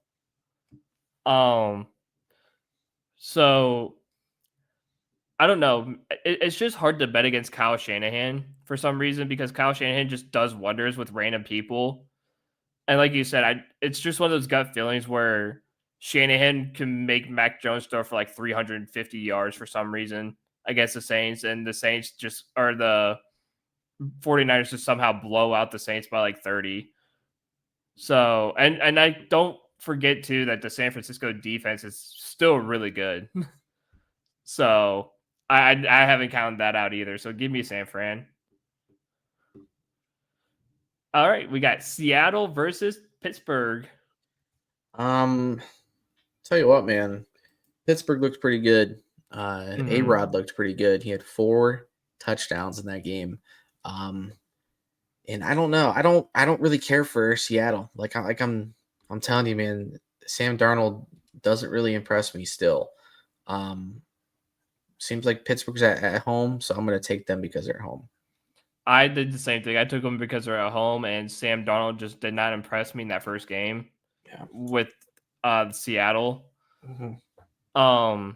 So I don't know. It's just hard to bet against Kyle Shanahan for some reason because Kyle Shanahan just does wonders with random people. And like you said, it's just one of those gut feelings where Shanahan can make Mac Jones throw for like 350 yards for some reason against the Saints, and the Saints the 49ers just somehow blow out the Saints by like 30. So, and I don't forget too that the San Francisco defense is still really good. So I haven't counted that out either. So give me San Fran. All right, we got Seattle versus Pittsburgh. Tell you what, man, Pittsburgh looked pretty good. A-Rod looked pretty good. He had 4 touchdowns in that game. And I don't know. I don't really care for Seattle. I'm telling you, man, Sam Darnold doesn't really impress me still. Seems like Pittsburgh's at home, so I'm going to take them because they're at home. I did the same thing. I took them because they're at home, and Sam Darnold just did not impress me in that first game with Seattle. Mm-hmm.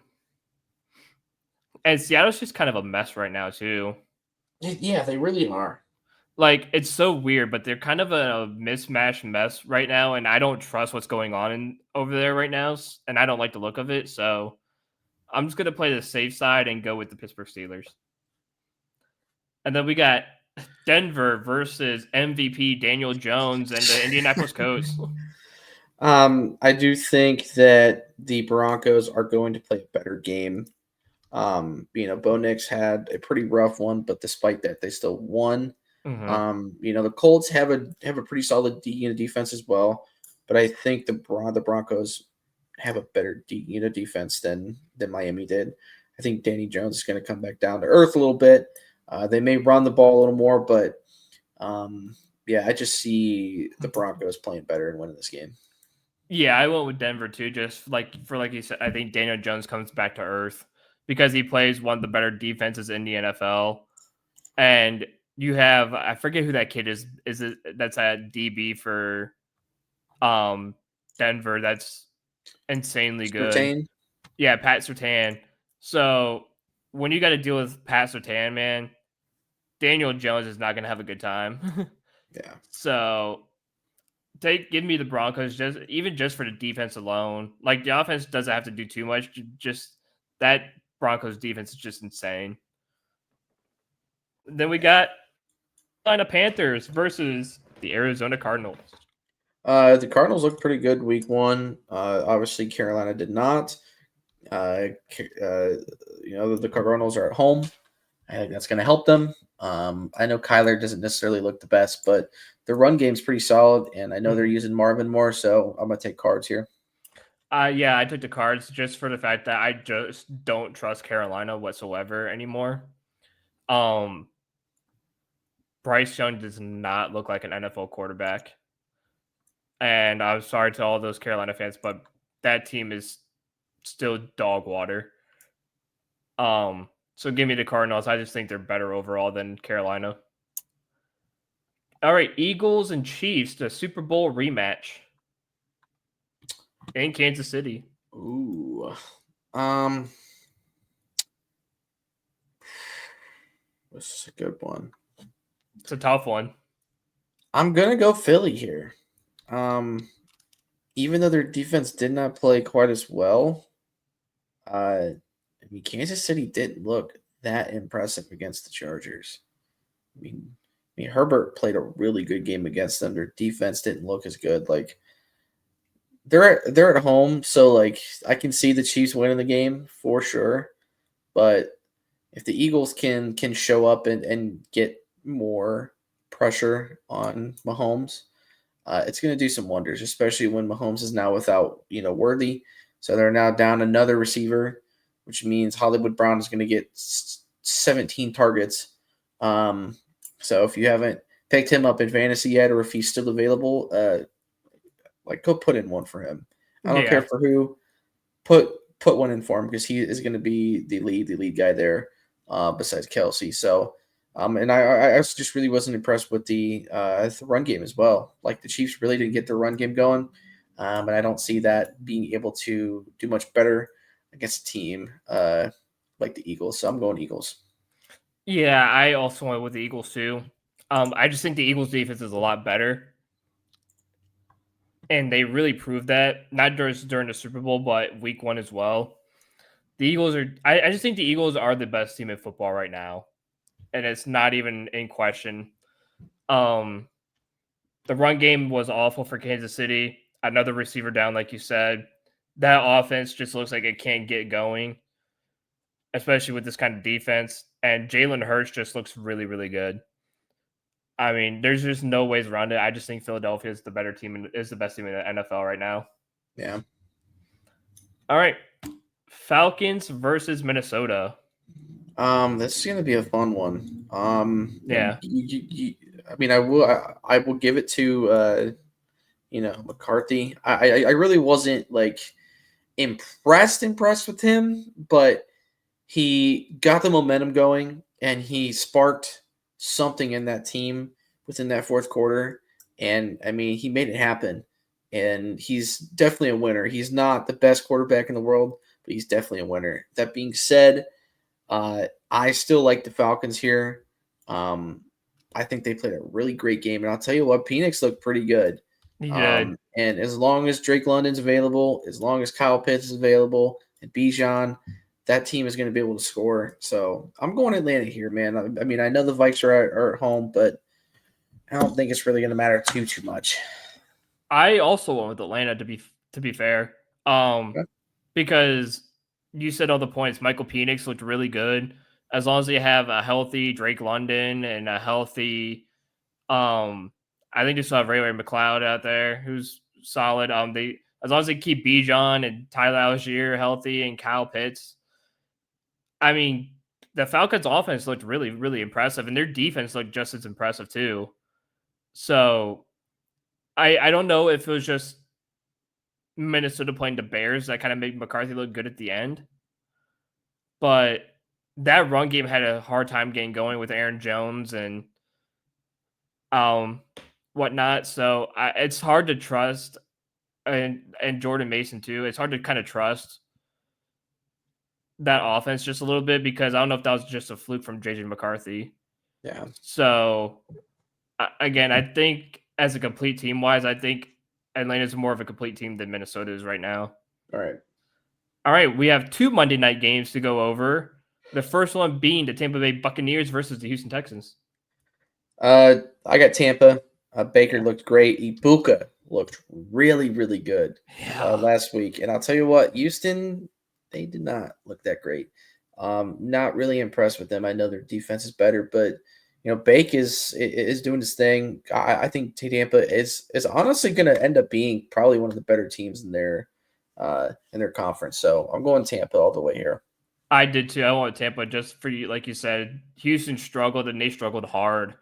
And Seattle's just kind of a mess right now too. Yeah, they really are. Like, it's so weird, but they're kind of a mismatched mess right now, and I don't trust what's going on over there right now, and I don't like the look of it. So I'm just gonna play the safe side and go with the Pittsburgh Steelers. And then we got Denver versus MVP Daniel Jones and the Indianapolis Colts. I do think that the Broncos are going to play a better game. Bo Nix had a pretty rough one, but despite that, they still won. Mm-hmm. The Colts have a pretty solid defense as well, but I think the Broncos have a better defense than Miami did. I think Danny Jones is going to come back down to earth a little bit. They may run the ball a little more, but I just see the Broncos playing better and winning this game. Yeah, I went with Denver too, just like you said. I think Daniel Jones comes back to earth because he plays one of the better defenses in the NFL. And you have, I forget who that kid is. Is it that's at DB for Denver? That's insanely good. Retain. Yeah, Pat Surtain. So when you got to deal with Pat Surtain, man, Daniel Jones is not going to have a good time. Yeah. So give me the Broncos just for the defense alone. Like the offense doesn't have to do too much. Just that Broncos defense is just insane. Then we got Carolina Panthers versus the Arizona Cardinals. The Cardinals looked pretty good week 1. Obviously, Carolina did not. The Cardinals are at home. I think that's going to help them. I know Kyler doesn't necessarily look the best, but the run game's pretty solid, and I know they're using Marvin more, so I'm going to take Cards here. Yeah, I took the Cards just for the fact that I just don't trust Carolina whatsoever anymore. Bryce Young does not look like an NFL quarterback. And I'm sorry to all those Carolina fans, but that team is still dog water. So give me the Cardinals. I just think they're better overall than Carolina. All right, Eagles and Chiefs, the Super Bowl rematch in Kansas City. Ooh. This is a good one. It's a tough one. I'm going to go Philly here. Even though their defense did not play quite as well, Kansas City didn't look that impressive against the Chargers. I mean, Herbert played a really good game against them. Their defense didn't look as good. Like they're at home, so like I can see the Chiefs winning the game for sure. But if the Eagles can show up and get more pressure on Mahomes, it's going to do some wonders, especially when Mahomes is now without Worthy. So they're now down another receiver, which means Hollywood Brown is going to get 17 targets. So if you haven't picked him up in fantasy yet, or if he's still available, go put in one for him. I don't care for who. Put one in for him because he is going to be the lead guy there, besides Kelsey. So, and I just really wasn't impressed with the run game as well. Like the Chiefs really didn't get their run game going, and I don't see that being able to do much better against a team like the Eagles. So I'm going Eagles. Yeah, I also went with the Eagles too. I just think the Eagles defense is a lot better. And they really proved that, not just during the Super Bowl, but week 1 as well. The Eagles are, I just think the Eagles are the best team in football right now. And it's not even in question. The run game was awful for Kansas City. Another receiver down, like you said. That offense just looks like it can't get going, especially with this kind of defense. And Jalen Hurts just looks really, really good. I mean, there's just no ways around it. I just think Philadelphia is the better team and is the best team in the NFL right now. Yeah. All right. Falcons versus Minnesota. This is going to be a fun one. Yeah. I will give it to McCarthy. I really wasn't like impressed with him, but he got the momentum going and he sparked something in that team within that fourth quarter. And I mean, he made it happen. And he's definitely a winner. He's not the best quarterback in the world, but he's definitely a winner. That being said, I still like the Falcons here. I think they played a really great game. And I'll tell you what, Penix looked pretty good. He did. And as long as Drake London's available, as long as Kyle Pitts is available, and Bijan, that team is going to be able to score. So I'm going Atlanta here, man. I mean, I know the Vikes are at home, but I don't think it's really going to matter too much. I also went with Atlanta to be fair. Okay. Because you said all the points. Michael Penix looked really good. As long as they have a healthy Drake London and a healthy I think you still have Ray McLeod out there who's solid. They as long as they keep Bijan and Tyler Algier healthy and Kyle Pitts. I mean, the Falcons offense looked really, really impressive, and their defense looked just as impressive too. So I don't know if it was just Minnesota playing the Bears that kind of made McCarthy look good at the end. but that run game had a hard time getting going with Aaron Jones and um whatnot. So it's hard to trust, and Jordan Mason too. It's hard to kind of trust that offense just a little bit because I don't know if that was just a fluke from JJ McCarthy. Yeah. So again, I think as a complete team wise, I think Atlanta's more of a complete team than Minnesota is right now. All right. All right, we have 2 Monday night games to go over. The first one being the Tampa Bay Buccaneers versus the Houston Texans. I got Tampa. Baker Yeah. looked great. Ibuka looked really, really good Yeah. last week. And I'll tell you what, Houston, they did not look that great. Not really impressed with them. I know their defense is better, but Bake is doing his thing. I think Tampa is honestly going to end up being probably one of the better teams in their conference. So I'm going Tampa all the way here. I did too. I went with Tampa just for you, like you said. Houston struggled and they struggled hard.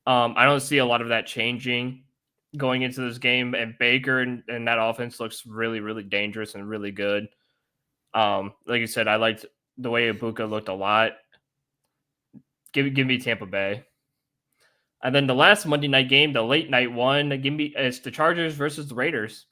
I don't see a lot of that changing going into this game. And Baker and that offense looks really, really dangerous and really good. Like you said, I liked the way Ibuka looked a lot. Give me Tampa Bay. And then the last Monday night game, the late night one, it's the Chargers versus the Raiders.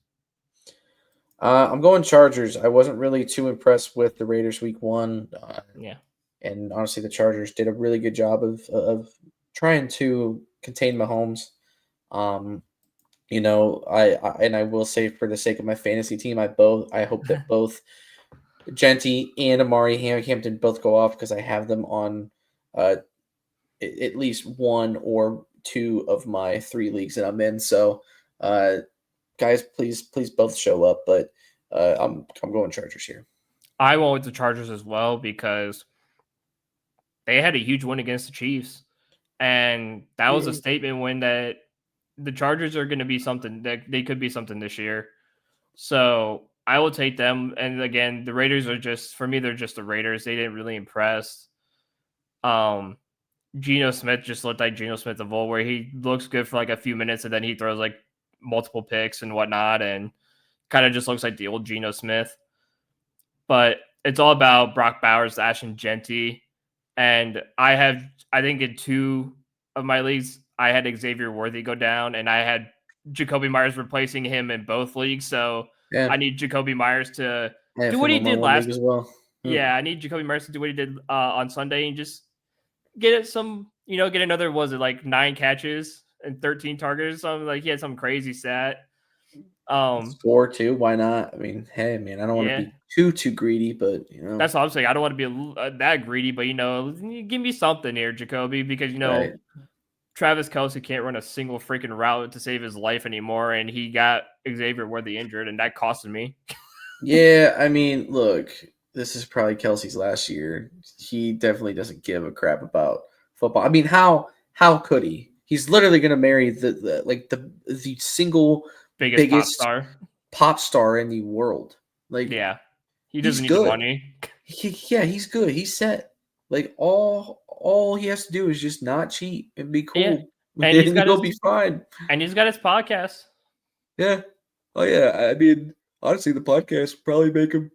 I'm going Chargers. I wasn't really too impressed with the Raiders week 1. Yeah. And honestly, the Chargers did a really good job of trying to contain Mahomes. I will say for the sake of my fantasy team, I hope that both Genty and Amari Hampton both go off because I have them on at least 1 or 2 of my 3 leagues that I'm in. So, guys, please both show up. But I'm going Chargers here. I went with the Chargers as well because they had a huge win against the Chiefs. And that was a statement win that the Chargers are going to be something, that they could be something this year. So I will take them. And again, the Raiders are just, for me, they're just the Raiders. They didn't really impress. Geno Smith just looked like Geno Smith of old, where he looks good for like a few minutes and then he throws like multiple picks and whatnot, and kind of just looks like the old Geno Smith. But it's all about Brock Bowers, Ashton Genty. And I think in 2 of my leagues, I had Xavier Worthy go down, and I had Jacoby Myers replacing him in both leagues. So Yeah, I need Jacoby Myers to I have do what him he on my did 1 league last. as well. Yeah, I need Jacoby Myers to do what he did on Sunday and just get get another, was it like 9 catches and 13 targets or something? Like he had some crazy stat. Score too. Why not? I mean, hey, man, I don't want to Yeah, be too greedy, but that's all I'm saying. I don't want to be that greedy, but give me something here, Jacoby, because right. Travis Kelce can't run a single freaking route to save his life anymore, and he got Xavier Worthy injured, and that costed me. Yeah, I mean, look, this is probably Kelsey's last year. He definitely doesn't give a crap about football. I mean, how could he? He's literally going to marry the single Biggest biggest pop star in the world. Like, Yeah, he he's doesn't need the good. money. He's good. He's set. Like all he has to do is just not cheat and be Yeah, cool, and and he'll be fine. he's got his podcast. Yeah. Oh yeah. I mean, honestly, the podcast will probably make him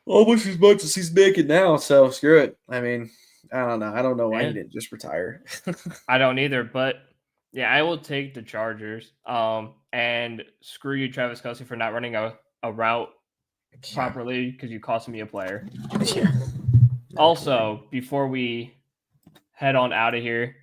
almost as much as he's making now. So screw it. I mean, I don't know. I don't know why he didn't just retire. I don't either, but yeah, I will take the Chargers. And screw you, Travis Kelce, for not running a route properly because you cost me a player. Yeah. Also, before we head on out of here,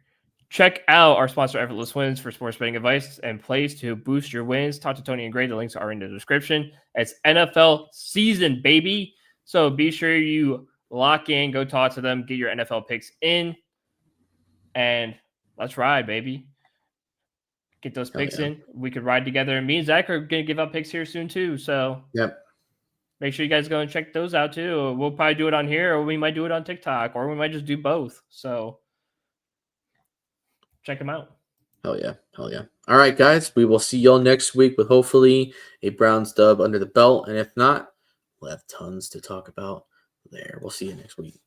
check out our sponsor, Effortless Wins, for sports betting advice and plays to boost your wins. Talk to Tony and Gray. The links are in the description. It's NFL season, baby. So be sure you lock in, go talk to them, get your NFL picks in, and let's ride, baby. Get those picks in. We could ride together. And me and Zach are going to give out picks here soon, too. So Yep. Make sure you guys go and check those out, too. We'll probably do it on here, or we might do it on TikTok, or we might just do both. So check them out. Hell yeah. All right, guys. We will see y'all next week with hopefully a Browns dub under the belt. And if not, we'll have tons to talk about there. We'll see you next week.